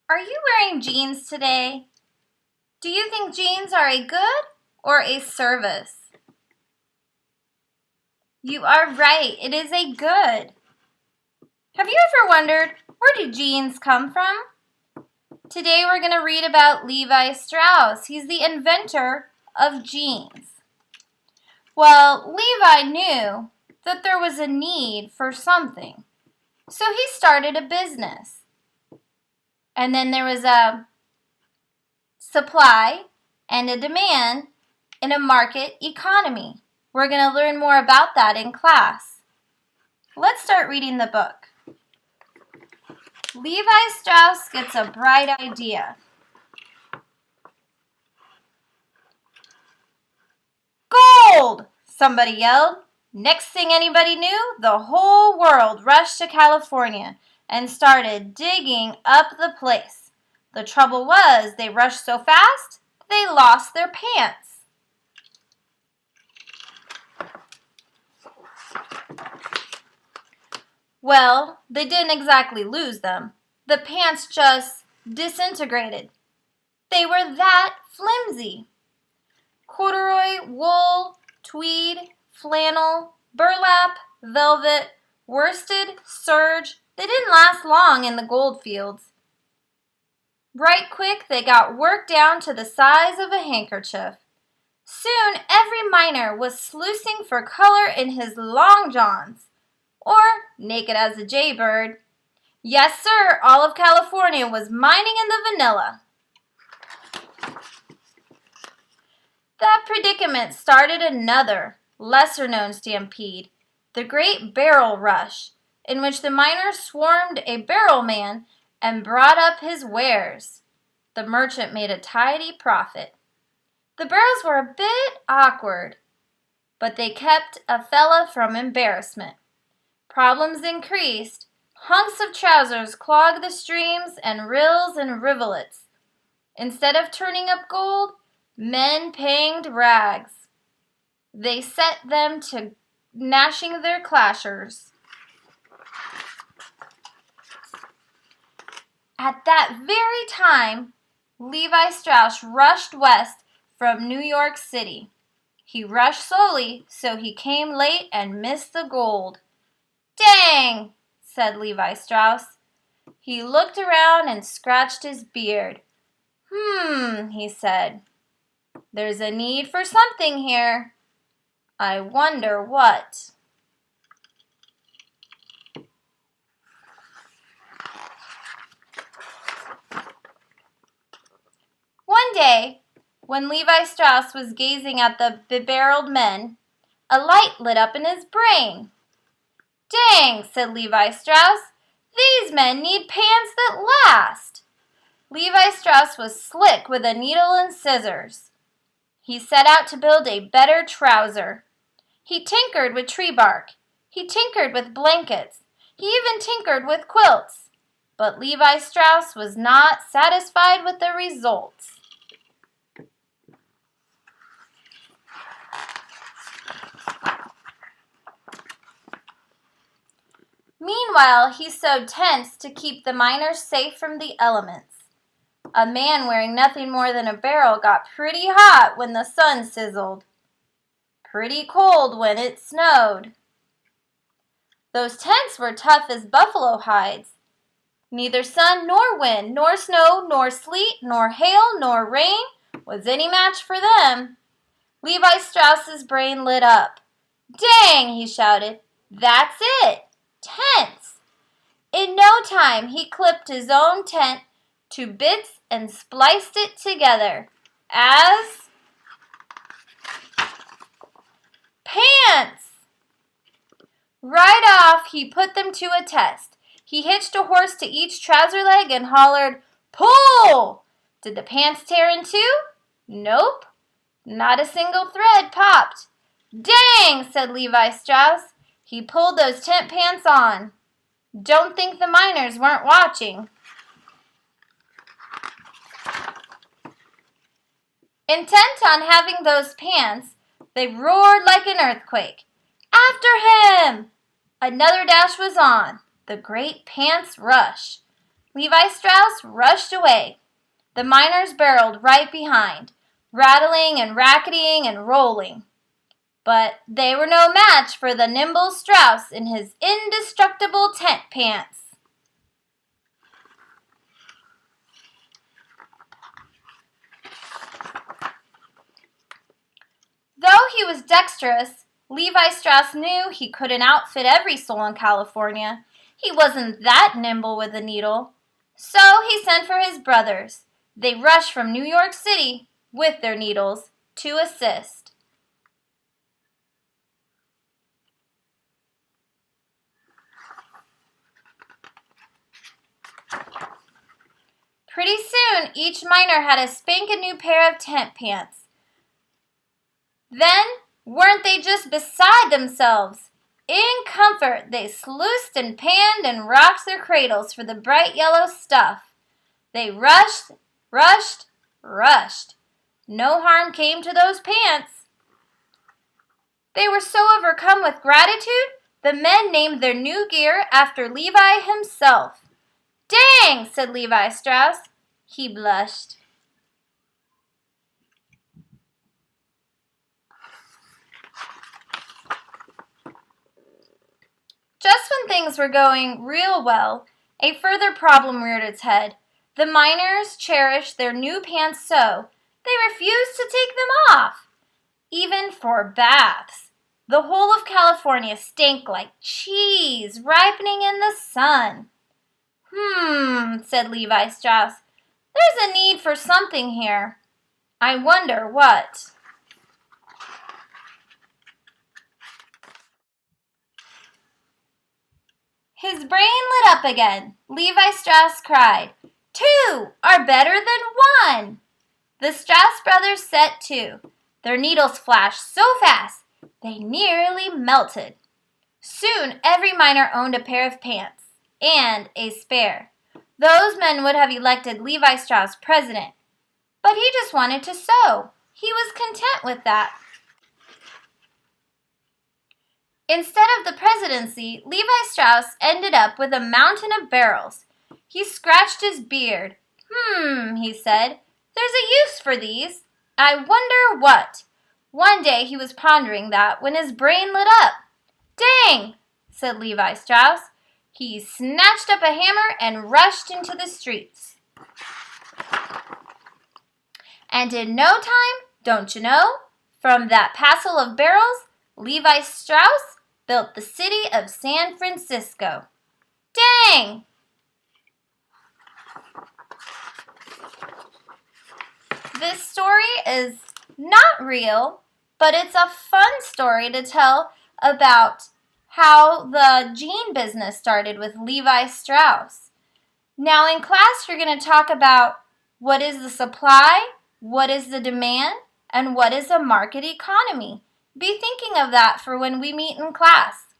Are you wearing jeans today? Do you think jeans are a good or a service? You are right, it is a good. Have you ever wondered, where do jeans come from? Today we're going to read about Levi Strauss. He's the inventor of jeans. Well, Levi knew that there was a need for something, so he started a business. And then there was a supply and a demand in a market economy. We're going to learn more about that in class. Let's start reading the book. Levi Strauss gets a bright idea. Gold! Somebody yelled. Next thing anybody knew, the whole world rushed to California and started digging up the place. The trouble was, they rushed so fast, they lost their pants. Well, they didn't exactly lose them. The pants just disintegrated. They were that flimsy. Corduroy, wool, tweed, flannel, burlap, velvet, worsted, serge, they didn't last long in the gold fields. Right quick, they got worked down to the size of a handkerchief. Soon, every miner was sluicing for color in his long johns, or naked as a jaybird. Yes, sir, all of California was mining in the vanilla. That predicament started another, lesser-known stampede, the Great Barrel Rush, in which the miners swarmed a barrel man and brought up his wares. The merchant made a tidy profit. The barrels were a bit awkward, but they kept a fella from embarrassment. Problems increased. Hunks of trousers clogged the streams and rills and rivulets. Instead of turning up gold, men panged rags. They set them to gnashing their clashers. At that very time, Levi Strauss rushed west from New York City. He rushed slowly, so he came late and missed the gold. "Dang!" said Levi Strauss. He looked around and scratched his beard. He said. "There's a need for something here. I wonder what." One day, when Levi Strauss was gazing at the bebarreled men, a light lit up in his brain. "Dang," said Levi Strauss, "these men need pants that last." Levi Strauss was slick with a needle and scissors. He set out to build a better trouser. He tinkered with tree bark. He tinkered with blankets. He even tinkered with quilts. But Levi Strauss was not satisfied with the results. Meanwhile, he sewed tents to keep the miners safe from the elements. A man wearing nothing more than a barrel got pretty hot when the sun sizzled. Pretty cold when it snowed. Those tents were tough as buffalo hides. Neither sun nor wind, nor snow, nor sleet, nor hail, nor rain was any match for them. Levi Strauss's brain lit up. "Dang," he shouted. "That's it! Tents!" In no time, he clipped his own tent to bits and spliced it together as pants. Right off, he put them to a test. He hitched a horse to each trouser leg and hollered, "Pull!" Did the pants tear in two? Nope. Not a single thread popped. "Dang," said Levi Strauss. He pulled those tent pants on. Don't think the miners weren't watching. Intent on having those pants, they roared like an earthquake. "After him!" Another dash was on. The great pants rush. Levi Strauss rushed away. The miners barreled right behind, rattling and racketing and rolling. But they were no match for the nimble Strauss in his indestructible tent pants. Though he was dexterous, Levi Strauss knew he couldn't outfit every soul in California. He wasn't that nimble with a needle. So he sent for his brothers. They rushed from New York City with their needles to assist. Pretty soon, each miner had a spanking new pair of tent pants. Then, weren't they just beside themselves? In comfort, they sluiced and panned and rocked their cradles for the bright yellow stuff. They rushed, rushed, rushed. No harm came to those pants. They were so overcome with gratitude, the men named their new gear after Levi himself. "Dang," said Levi Strauss. He blushed. Just when things were going real well, a further problem reared its head. The miners cherished their new pants so they refused to take them off, even for baths. The whole of California stank like cheese ripening in the sun. Said Levi Strauss. "There's a need for something here. I wonder what." His brain lit up again. Levi Strauss cried, "Two are better than one." The Strauss brothers set to. Their needles flashed so fast they nearly melted. Soon every miner owned a pair of pants and a spare. Those men would have elected Levi Strauss president, but he just wanted to sew. He was content with that. Instead of the presidency, Levi Strauss ended up with a mountain of barrels. He scratched his beard. He said, "there's a use for these. I wonder what." One day he was pondering that when his brain lit up. "Dang," said Levi Strauss. He snatched up a hammer and rushed into the streets. And in no time, don't you know, from that passel of barrels, Levi Strauss built the city of San Francisco. Dang! This story is not real, but it's a fun story to tell about how the jean business started with Levi Strauss. Now in class, you're going to talk about what is the supply, what is the demand, and what is a market economy. Be thinking of that for when we meet in class.